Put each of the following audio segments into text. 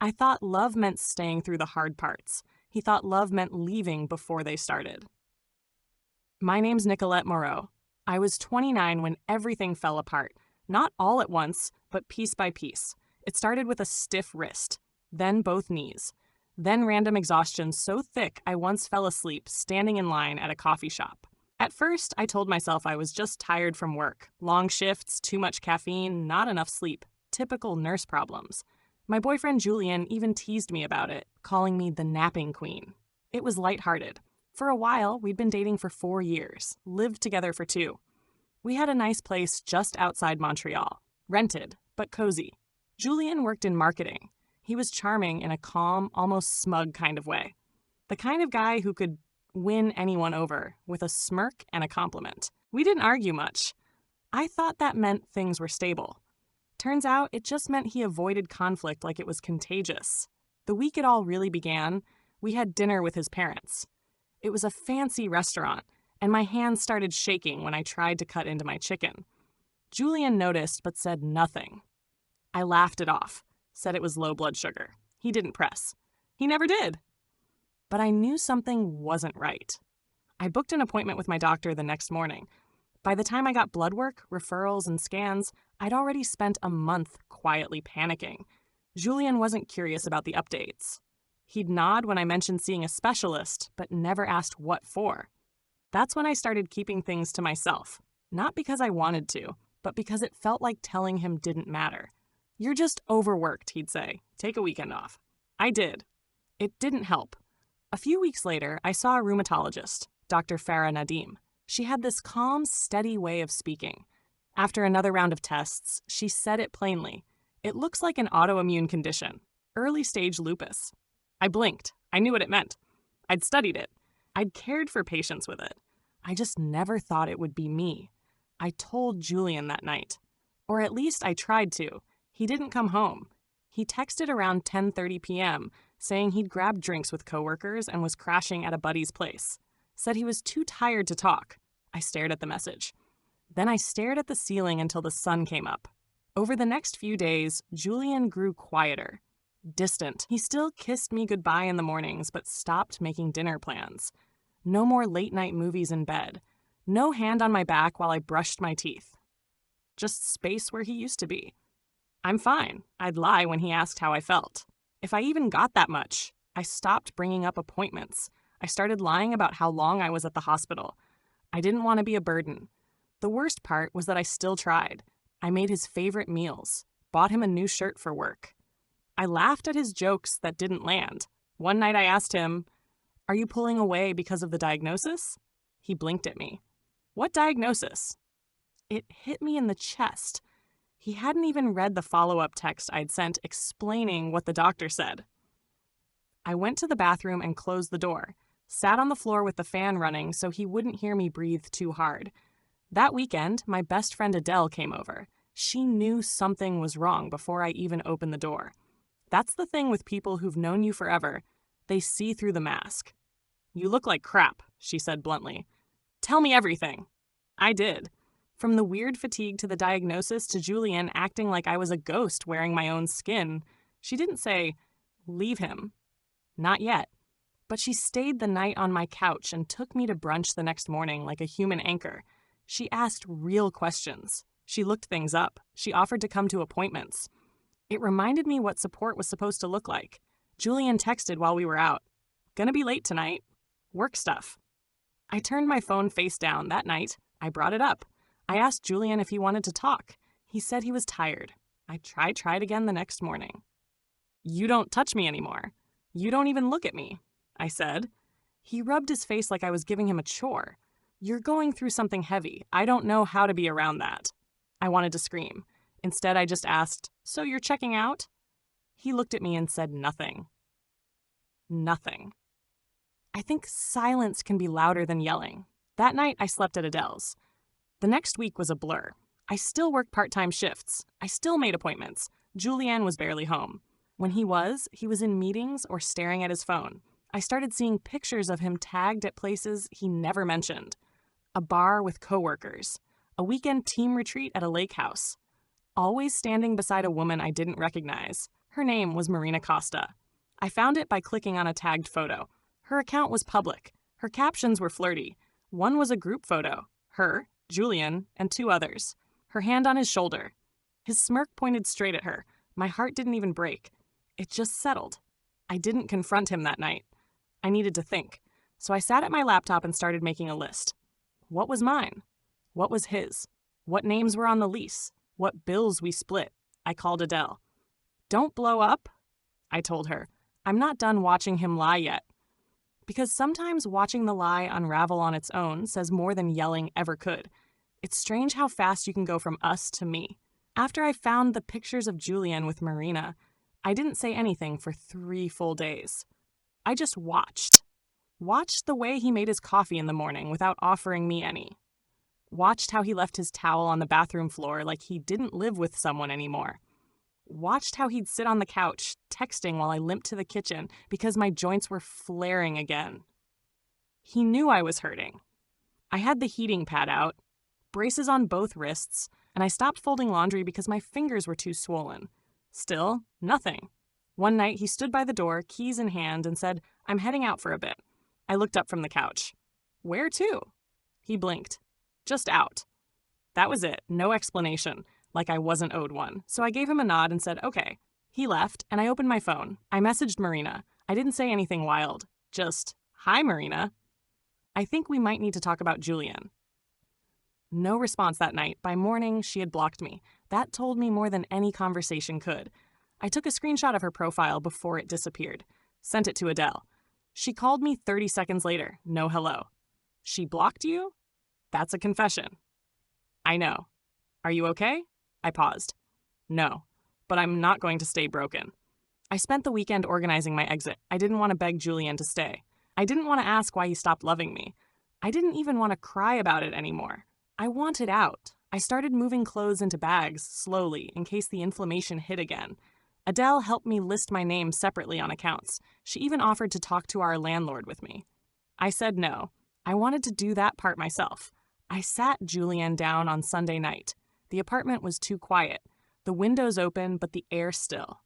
I thought love meant staying through the hard parts. He thought love meant leaving before they started. My name's Nicolette Moreau. I was 29 when everything fell apart. Not all at once, but piece by piece. It started with a stiff wrist, then both knees, then random exhaustion so thick I once fell asleep standing in line at a coffee shop. At first, I told myself I was just tired from work. Long shifts, too much caffeine, not enough sleep. Typical nurse problems. My boyfriend Julian even teased me about it, calling me the napping queen. It was lighthearted. For a while, we'd been dating for 4 years, lived together for 2. We had a nice place just outside Montreal. Rented, but cozy. Julian worked in marketing. He was charming in a calm, almost smug kind of way. The kind of guy who could win anyone over with a smirk and a compliment. We didn't argue much. I thought that meant things were stable. Turns out it just meant he avoided conflict like it was contagious. The week it all really began, we had dinner with his parents. It was a fancy restaurant, and my hands started shaking when I tried to cut into my chicken. Julian noticed but said nothing. I laughed it off, said it was low blood sugar. He didn't press. He never did. But I knew something wasn't right. I booked an appointment with my doctor the next morning. By the time I got blood work, referrals, and scans, I'd already spent a month quietly panicking. Julian wasn't curious about the updates. He'd nod when I mentioned seeing a specialist, but never asked what for. That's when I started keeping things to myself. Not because I wanted to, but because it felt like telling him didn't matter. "You're just overworked," he'd say. "Take a weekend off." I did. It didn't help. A few weeks later, I saw a rheumatologist, Dr. Farah Nadim. She had this calm, steady way of speaking. After another round of tests, she said it plainly. "It looks like an autoimmune condition, early-stage lupus." I blinked. I knew what it meant. I'd studied it. I'd cared for patients with it. I just never thought it would be me. I told Julian that night. Or at least I tried to. He didn't come home. He texted around 10:30 p.m., saying he'd grabbed drinks with coworkers and was crashing at a buddy's place. Said he was too tired to talk. I stared at the message. Then I stared at the ceiling until the sun came up. Over the next few days, Julian grew quieter. Distant. He still kissed me goodbye in the mornings, but stopped making dinner plans. No more late-night movies in bed. No hand on my back while I brushed my teeth. Just space where he used to be. I'm fine. I'd lie when he asked how I felt. If I even got that much, I stopped bringing up appointments. I started lying about how long I was at the hospital. I didn't want to be a burden. The worst part was that I still tried. I made his favorite meals, bought him a new shirt for work. I laughed at his jokes that didn't land. One night I asked him, "Are you pulling away because of the diagnosis?" He blinked at me. "What diagnosis?" It hit me in the chest. He hadn't even read the follow-up text I'd sent explaining what the doctor said. I went to the bathroom and closed the door, sat on the floor with the fan running so he wouldn't hear me breathe too hard. That weekend, my best friend Adele came over. She knew something was wrong before I even opened the door. That's the thing with people who've known you forever. They see through the mask. "You look like crap," she said bluntly. "Tell me everything." I did. From the weird fatigue to the diagnosis to Julian acting like I was a ghost wearing my own skin. She didn't say, "Leave him." Not yet. But she stayed the night on my couch and took me to brunch the next morning like a human anchor. She asked real questions. She looked things up. She offered to come to appointments. It reminded me what support was supposed to look like. Julian texted while we were out. "Gonna be late tonight. Work stuff." I turned my phone face down that night. I brought it up. I asked Julian if he wanted to talk. He said he was tired. I tried again the next morning. "You don't touch me anymore. You don't even look at me," I said. He rubbed his face like I was giving him a chore. "You're going through something heavy. I don't know how to be around that." I wanted to scream. Instead, I just asked, "So you're checking out?" He looked at me and said nothing. Nothing. I think silence can be louder than yelling. That night, I slept at Adele's. The next week was a blur. I still worked part-time shifts. I still made appointments. Julian was barely home. When he was in meetings or staring at his phone. I started seeing pictures of him tagged at places he never mentioned. A bar with coworkers. A weekend team retreat at a lake house. Always standing beside a woman I didn't recognize. Her name was Marina Costa. I found it by clicking on a tagged photo. Her account was public. Her captions were flirty. One was a group photo. Her, Julian, and 2 others. Her hand on his shoulder. His smirk pointed straight at her. My heart didn't even break. It just settled. I didn't confront him that night. I needed to think. So I sat at my laptop and started making a list. What was mine? What was his? What names were on the lease? What bills we split? I called Adele. Don't blow up, I told her. I'm not done watching him lie yet. Because sometimes watching the lie unravel on its own says more than yelling ever could. It's strange how fast you can go from us to me. After I found the pictures of Julian with Marina, I didn't say anything for 3 full days. I just watched. Watched the way he made his coffee in the morning without offering me any. Watched how he left his towel on the bathroom floor like he didn't live with someone anymore. Watched how he'd sit on the couch, texting while I limped to the kitchen because my joints were flaring again. He knew I was hurting. I had the heating pad out, braces on both wrists, and I stopped folding laundry because my fingers were too swollen. Still, nothing. One night, he stood by the door, keys in hand, and said, "I'm heading out for a bit." I looked up from the couch. "Where to?" He blinked. "Just out." That was it, no explanation, like I wasn't owed one. So I gave him a nod and said, "Okay." He left, and I opened my phone. I messaged Marina. I didn't say anything wild, just, "Hi, Marina. I think we might need to talk about Julian." No response that night. By morning, she had blocked me. That told me more than any conversation could. I took a screenshot of her profile before it disappeared. Sent it to Adele. She called me 30 seconds later. No hello. "She blocked you?" "That's a confession." "I know. Are you okay?" I paused. "No, but I'm not going to stay broken." I spent the weekend organizing my exit. I didn't want to beg Julian to stay. I didn't want to ask why he stopped loving me. I didn't even want to cry about it anymore. I wanted out. I started moving clothes into bags, slowly, in case the inflammation hit again. Adele helped me list my name separately on accounts. She even offered to talk to our landlord with me. I said no. I wanted to do that part myself. I sat Julian down on Sunday night. The apartment was too quiet. The windows open, but the air still.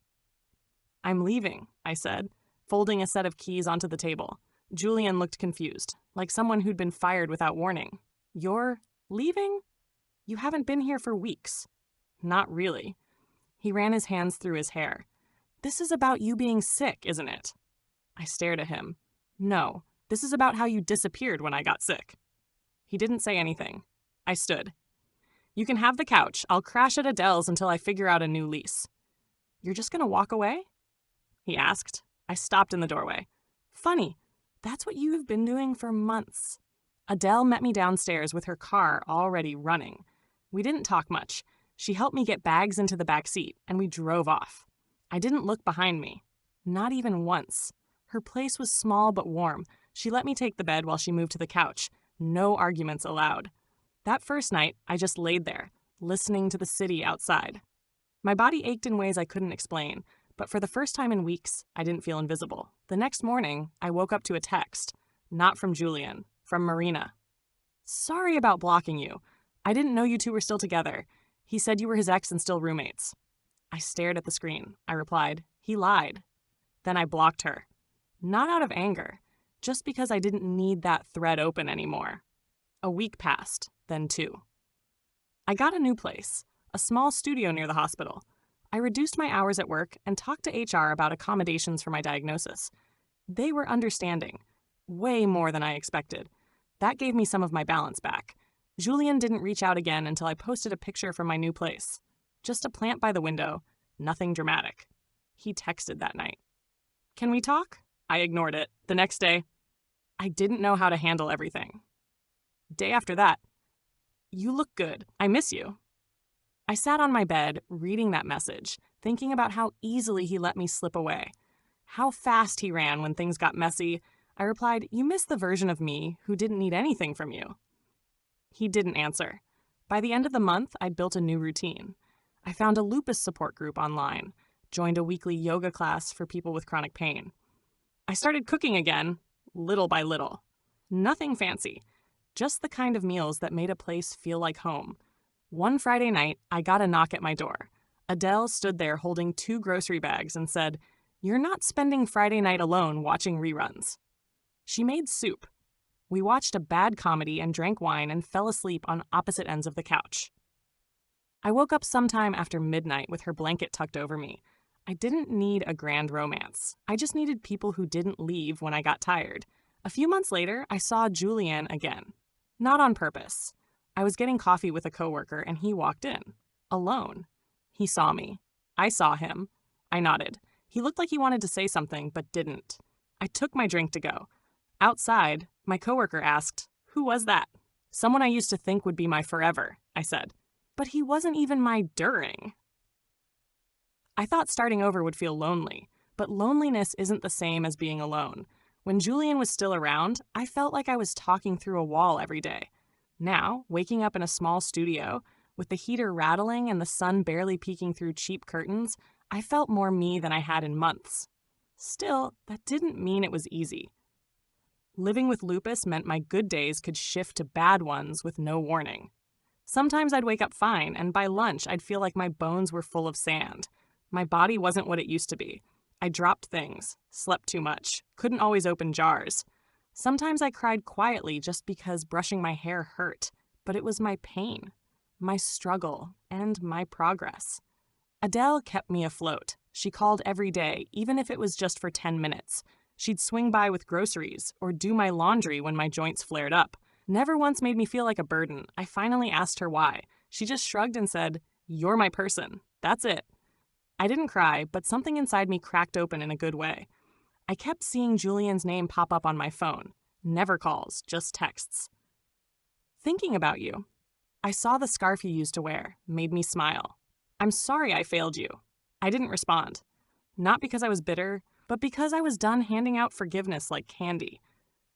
"I'm leaving," I said, folding a set of keys onto the table. Julian looked confused, like someone who'd been fired without warning. "You're leaving? You haven't been here for weeks." "Not really." He ran his hands through his hair. "This is about you being sick, isn't it?" I stared at him. "No, this is about how you disappeared when I got sick." He didn't say anything. I stood. "You can have the couch. I'll crash at Adele's until I figure out a new lease." "You're just gonna walk away?" he asked. I stopped in the doorway. "Funny, that's what you've been doing for months." Adele met me downstairs with her car already running. We didn't talk much. She helped me get bags into the back seat, and we drove off. I didn't look behind me. Not even once. Her place was small but warm. She let me take the bed while she moved to the couch. No arguments allowed. That first night, I just laid there, listening to the city outside. My body ached in ways I couldn't explain, but for the first time in weeks, I didn't feel invisible. The next morning, I woke up to a text. Not from Julian, from Marina. "Sorry about blocking you. I didn't know you two were still together. He said you were his ex and still roommates." I stared at the screen. I replied, "He lied." Then I blocked her. Not out of anger, just because I didn't need that thread open anymore. A week passed, then 2. I got a new place, a small studio near the hospital. I reduced my hours at work and talked to HR about accommodations for my diagnosis. They were understanding, way more than I expected. That gave me some of my balance back. Julian didn't reach out again until I posted a picture from my new place. Just a plant by the window, nothing dramatic. He texted that night. "Can we talk?" I ignored it. The next day, I didn't know how to handle everything. Day after that, "You look good. I miss you." I sat on my bed, reading that message, thinking about how easily he let me slip away. How fast he ran when things got messy. I replied, "You miss the version of me who didn't need anything from you." He didn't answer. By the end of the month, I'd built a new routine. I found a lupus support group online, joined a weekly yoga class for people with chronic pain. I started cooking again, little by little. Nothing fancy, just the kind of meals that made a place feel like home. One Friday night, I got a knock at my door. Adele stood there holding 2 grocery bags and said, "You're not spending Friday night alone watching reruns." She made soup. We watched a bad comedy and drank wine and fell asleep on opposite ends of the couch. I woke up sometime after midnight with her blanket tucked over me. I didn't need a grand romance. I just needed people who didn't leave when I got tired. A few months later, I saw Julian again. Not on purpose. I was getting coffee with a coworker and he walked in. Alone. He saw me. I saw him. I nodded. He looked like he wanted to say something, but didn't. I took my drink to go. Outside, my coworker asked, "Who was that?" "Someone I used to think would be my forever," I said. But he wasn't even my during. I thought starting over would feel lonely, but loneliness isn't the same as being alone. When Julian was still around, I felt like I was talking through a wall every day. Now, waking up in a small studio, with the heater rattling and the sun barely peeking through cheap curtains, I felt more me than I had in months. Still, that didn't mean it was easy. Living with lupus meant my good days could shift to bad ones with no warning. Sometimes I'd wake up fine, and by lunch I'd feel like my bones were full of sand. My body wasn't what it used to be. I dropped things, slept too much, couldn't always open jars. Sometimes I cried quietly just because brushing my hair hurt, but it was my pain, my struggle, and my progress. Adele kept me afloat. She called every day, even if it was just for 10 minutes. She'd swing by with groceries or do my laundry when my joints flared up. Never once made me feel like a burden. I finally asked her why. She just shrugged and said, "You're my person. That's it." I didn't cry, but something inside me cracked open in a good way. I kept seeing Julian's name pop up on my phone. Never calls, just texts. "Thinking about you. I saw the scarf you used to wear. Made me smile. I'm sorry I failed you." I didn't respond. Not because I was bitter, but because I was done handing out forgiveness like candy.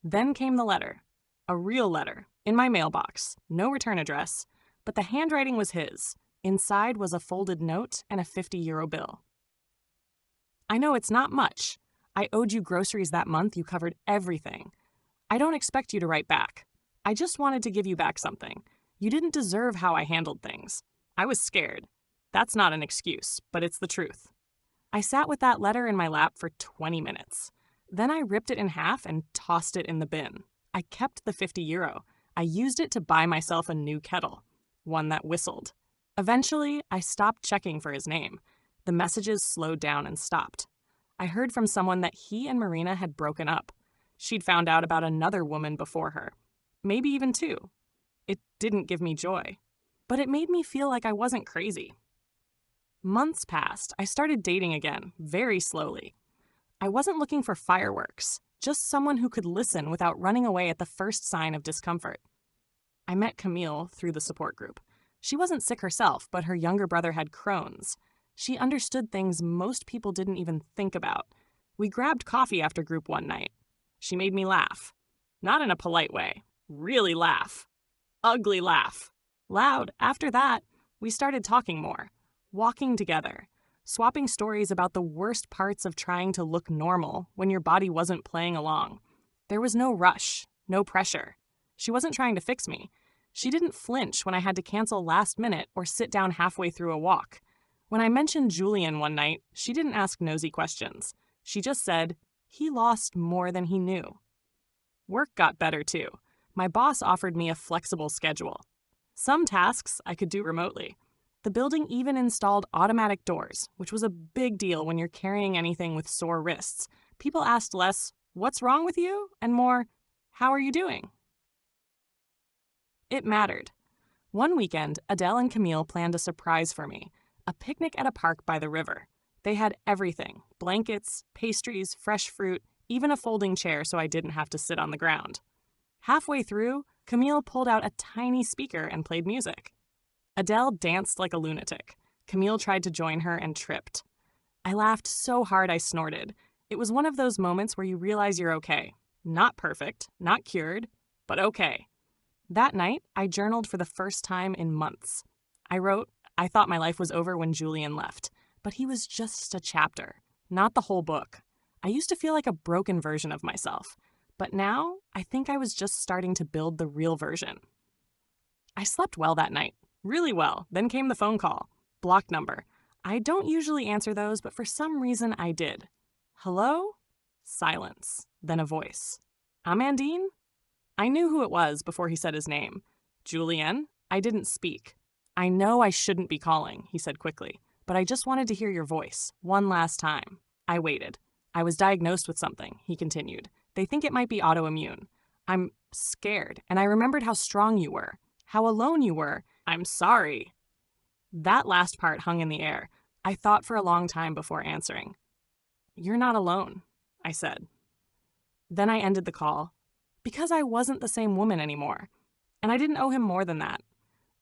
Then came the letter. A real letter, in my mailbox, no return address, but the handwriting was his. Inside was a folded note and a 50-euro bill. "I know it's not much. I owed you groceries that month. You covered everything. I don't expect you to write back. I just wanted to give you back something. You didn't deserve how I handled things. I was scared. That's not an excuse, but it's the truth." I sat with that letter in my lap for 20 minutes. Then I ripped it in half and tossed it in the bin. I kept the 50 euro. I used it to buy myself a new kettle, one that whistled. Eventually, I stopped checking for his name. The messages slowed down and stopped. I heard from someone that he and Marina had broken up. She'd found out about another woman before her. Maybe even 2. It didn't give me joy, but it made me feel like I wasn't crazy. Months passed. I started dating again, very slowly. I wasn't looking for fireworks, just someone who could listen without running away at the first sign of discomfort. I met Camille through the support group. She wasn't sick herself, but her younger brother had Crohn's. She understood things most people didn't even think about. We grabbed coffee after group one night. She made me laugh. Not in a polite way. Really laugh. Ugly laugh. Loud. After that, we started talking more. Walking together. Swapping stories about the worst parts of trying to look normal when your body wasn't playing along. There was no rush, no pressure. She wasn't trying to fix me. She didn't flinch when I had to cancel last minute or sit down halfway through a walk. When I mentioned Julian one night, she didn't ask nosy questions. She just said, "He lost more than he knew." Work got better too. My boss offered me a flexible schedule. Some tasks I could do remotely. The building even installed automatic doors, which was a big deal when you're carrying anything with sore wrists. People asked less, "What's wrong with you?" and more, "How are you doing?" It mattered. One weekend, Adele and Camille planned a surprise for me, a picnic at a park by the river. They had everything, blankets, pastries, fresh fruit, even a folding chair so I didn't have to sit on the ground. Halfway through, Camille pulled out a tiny speaker and played music. Adele danced like a lunatic. Camille tried to join her and tripped. I laughed so hard I snorted. It was one of those moments where you realize you're okay. Not perfect, not cured, but okay. That night, I journaled for the first time in months. I wrote, I thought my life was over when Julian left, but he was just a chapter, not the whole book. I used to feel like a broken version of myself, but now I think I was just starting to build the real version. I slept well that night. Really well. Then came the phone call. Blocked number. I don't usually answer those, but for some reason I did. Hello? Silence. Then a voice. Amandine? I knew who it was before he said his name. Julien? I didn't speak. I know I shouldn't be calling, he said quickly, but I just wanted to hear your voice, one last time. I waited. I was diagnosed with something, he continued. They think it might be autoimmune. I'm scared, and I remembered how strong you were, how alone you were. I'm sorry. That last part hung in the air. I thought for a long time before answering. You're not alone, I said. Then I ended the call, because I wasn't the same woman anymore, and I didn't owe him more than that.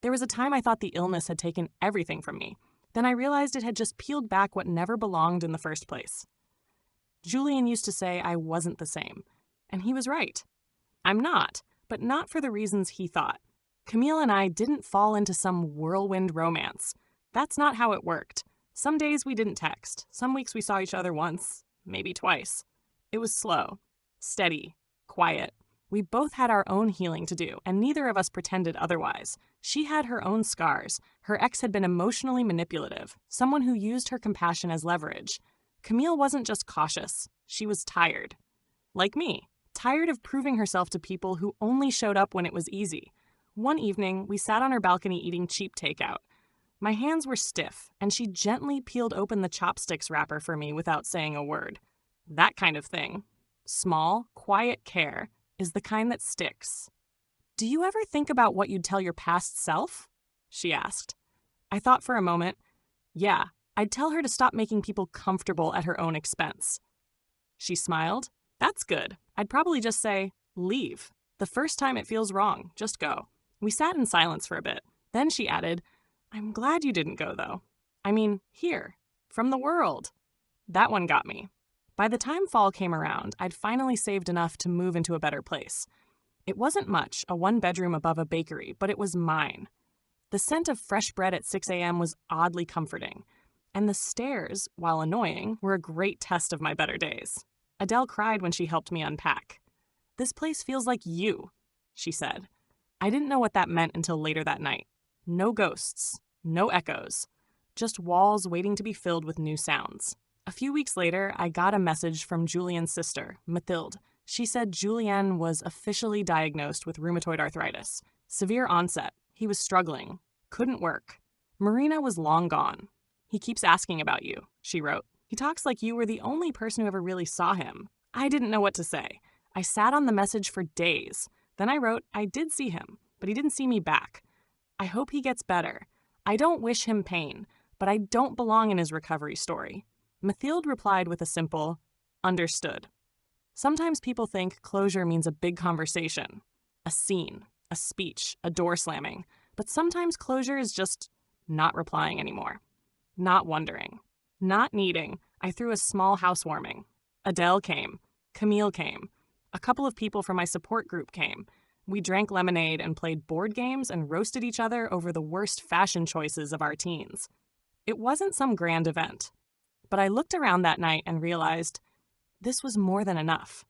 There was a time I thought the illness had taken everything from me. Then I realized it had just peeled back what never belonged in the first place. Julien used to say I wasn't the same, and he was right. I'm not, but not for the reasons he thought. Camille and I didn't fall into some whirlwind romance. That's not how it worked. Some days we didn't text. Some weeks we saw each other once, maybe twice. It was slow, steady, quiet. We both had our own healing to do, and neither of us pretended otherwise. She had her own scars. Her ex had been emotionally manipulative, someone who used her compassion as leverage. Camille wasn't just cautious. She was tired. Like me, tired of proving herself to people who only showed up when it was easy. One evening, we sat on her balcony eating cheap takeout. My hands were stiff, and she gently peeled open the chopsticks wrapper for me without saying a word. That kind of thing, small, quiet care, is the kind that sticks. Do you ever think about what you'd tell your past self? She asked. I thought for a moment. Yeah, I'd tell her to stop making people comfortable at her own expense. She smiled. That's good. I'd probably just say, leave. The first time it feels wrong, just go. We sat in silence for a bit. Then she added, I'm glad you didn't go, though. I mean, here, from the world. That one got me. By the time fall came around, I'd finally saved enough to move into a better place. It wasn't much, a one-bedroom above a bakery, but it was mine. The scent of fresh bread at 6 a.m. was oddly comforting, and the stairs, while annoying, were a great test of my better days. Adele cried when she helped me unpack. This place feels like you, she said. I didn't know what that meant until later that night. No ghosts, no echoes, just walls waiting to be filled with new sounds. A few weeks later, I got a message from Julien's sister, Mathilde. She said Julien was officially diagnosed with rheumatoid arthritis. Severe onset. He was struggling. Couldn't work. Marina was long gone. He keeps asking about you, she wrote. He talks like you were the only person who ever really saw him. I didn't know what to say. I sat on the message for days. Then I wrote, I did see him, but he didn't see me back. I hope he gets better. I don't wish him pain, but I don't belong in his recovery story. Mathilde replied with a simple, understood. Sometimes people think closure means a big conversation, a scene, a speech, a door slamming, but sometimes closure is just not replying anymore, not wondering, not needing. I threw a small housewarming. Adele came, Camille came, a couple of people from my support group came. We drank lemonade and played board games and roasted each other over the worst fashion choices of our teens. It wasn't some grand event. But I looked around that night and realized this was more than enough.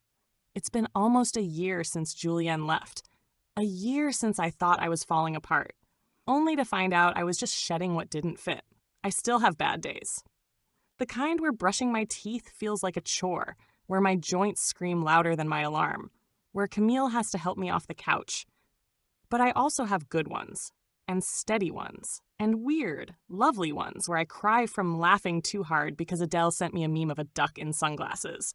It's been almost a year since Julien left. A year since I thought I was falling apart, only to find out I was just shedding what didn't fit. I still have bad days. The kind where brushing my teeth feels like a chore, where my joints scream louder than my alarm, where Camille has to help me off the couch. But I also have good ones, and steady ones, and weird, lovely ones where I cry from laughing too hard because Adele sent me a meme of a duck in sunglasses.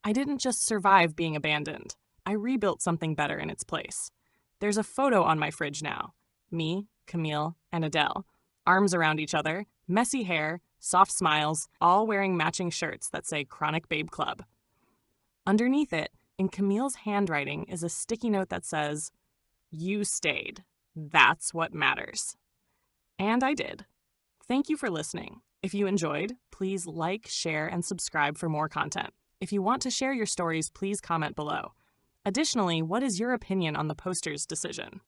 I didn't just survive being abandoned. I rebuilt something better in its place. There's a photo on my fridge now. Me, Camille, and Adele. Arms around each other, messy hair, soft smiles, all wearing matching shirts that say Chronic Babe Club. Underneath it, in Camille's handwriting, is a sticky note that says, "You stayed. That's what matters." And I did. Thank you for listening. If you enjoyed, please like, share, and subscribe for more content. If you want to share your stories, please comment below. Additionally, what is your opinion on the poster's decision?